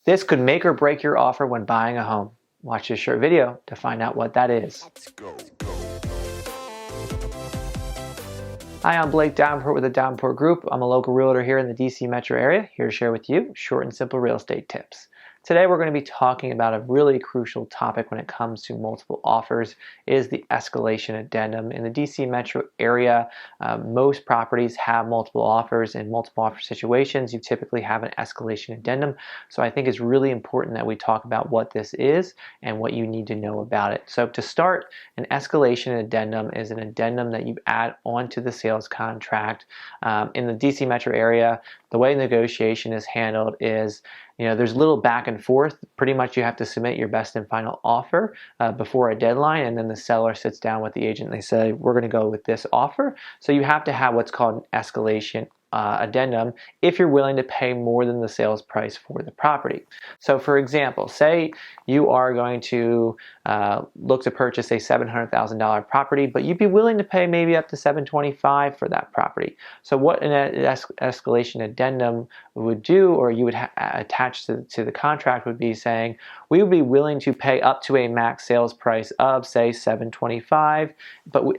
This could make or break your offer when buying a home. Watch this short video to find out what that is. Hi, I'm Blake Davenport with the Davenport Group. I'm a local realtor here in the DC metro area, here to share with you short and simple real estate tips. Today we're going to be talking about a really crucial topic when it comes to multiple offers, is the escalation addendum. In the DC metro area, most properties have multiple offers. In multiple offer situations, you typically have an escalation addendum. So I think it's really important that we talk about what this is and what you need to know about it. So to start, an escalation addendum is an addendum that you add onto the sales contract. In the DC metro area, the way negotiation is handled is, there's little back and forth. Pretty much you have to submit your best and final offer before a deadline, and then the seller sits down with the agent and they say, we're going to go with this offer. So you have to have what's called an escalation addendum if you're willing to pay more than the sales price for the property. So for example, say you are going to look to purchase a $700,000 property, but you'd be willing to pay maybe up to $725,000 for that property. So what an escalation addendum would do, or you would attach to the contract, would be saying, we would be willing to pay up to a max sales price of, say, $725,000,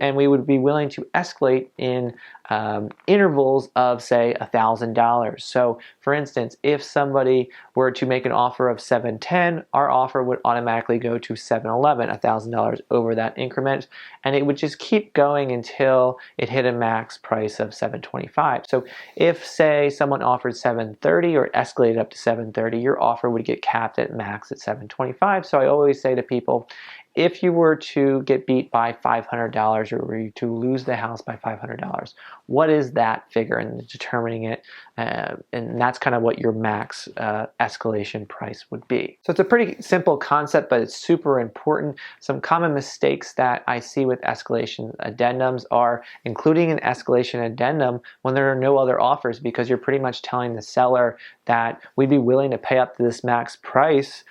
and we would be willing to escalate in intervals of, say, $1,000. So for instance, if somebody were to make an offer of $710,000, our offer would automatically go to $711,000, $1,000 over that increment, and it would just keep going until it hit a max price of $725,000. So if, say, someone offered $730,000 or escalated up to $730,000, your offer would get capped at max at $725,000. So I always say to people, if you were to get beat by $500 or were you to lose the house by $500, what is that figure, and determining it, and that's kind of what your max escalation price would be. So it's a pretty simple concept, but it's super important. Some common mistakes that I see with escalation addendums are including an escalation addendum when there are no other offers, because you're pretty much telling the seller that we'd be willing to pay up to this max price,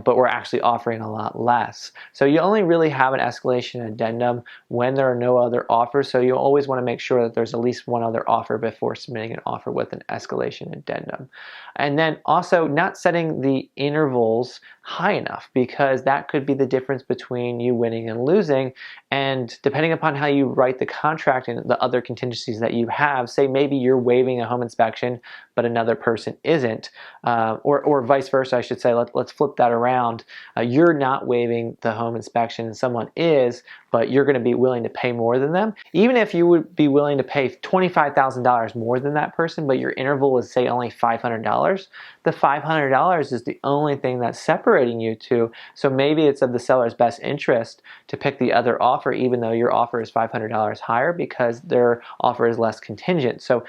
but we're actually offering a lot less. So you only really have an escalation addendum when there are no other offers. So you always want to make sure that there's at least one other offer before submitting an offer with an escalation addendum. And then also not setting the intervals high enough, because that could be the difference between you winning and losing. And depending upon how you write the contract and the other contingencies that you have, say maybe you're waiving a home inspection, but another person isn't, or vice versa, I should say. Let's flip that around. You're not waiving the home inspection and someone is, but you're going to be willing to pay more than them. Even if you would be willing to pay $25,000 more than that person, but your interval is, say, only $500, the $500 is the only thing that's separating you two. So maybe it's of the seller's best interest to pick the other offer, even though your offer is $500 higher, because their offer is less contingent. So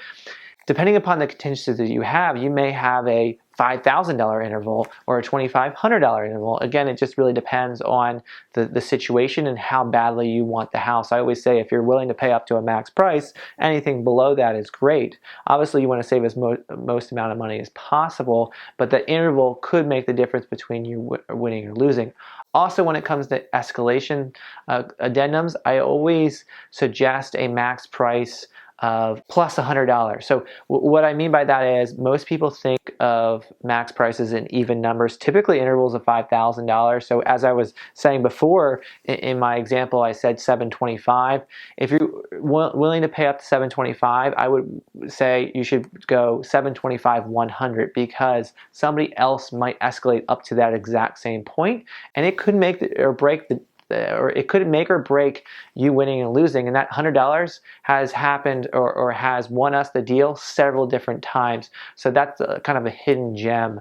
depending upon the contingencies that you have, you may have a $5,000 interval or a $2,500 interval. Again, it just really depends on the situation and how badly you want the house. I always say, if you're willing to pay up to a max price, anything below that is great. Obviously, you want to save as most amount of money as possible, but the interval could make the difference between you winning or losing. Also, when it comes to escalation addendums, I always suggest a max price of plus $100. So what I mean by that is, most people think of max prices in even numbers, typically intervals of $5,000. So as I was saying before, in my example, I said $725,000. If you're willing to pay up to $725,000, I would say you should go $725,000, $100, because somebody else might escalate up to that exact same point, and it could make or break or it could make or break you winning and losing. And that $100 has happened or has won us the deal several different times. So that's kind of a hidden gem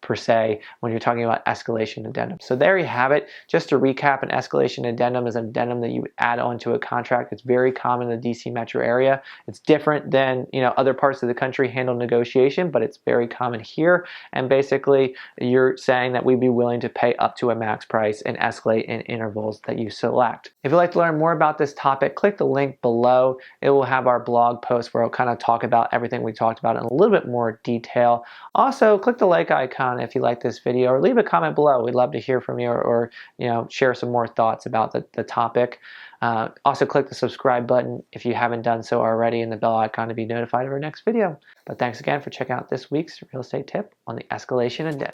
per se when you're talking about escalation addendum. So there you have it. Just to recap, an escalation addendum is an addendum that you would add onto a contract. It's very common in the DC metro area. It's different than other parts of the country handle negotiation, but it's very common here. And basically, you're saying that we'd be willing to pay up to a max price and escalate in intervals that you select. If you'd like to learn more about this topic, click the link below. It will have our blog post where I'll kind of talk about everything we talked about in a little bit more detail. Also, click the like icon if you like this video, or leave a comment below. We'd love to hear from you, or share some more thoughts about the topic. Also click the subscribe button if you haven't done so already, and the bell icon to be notified of our next video. But thanks again for checking out this week's real estate tip on the escalation addendum.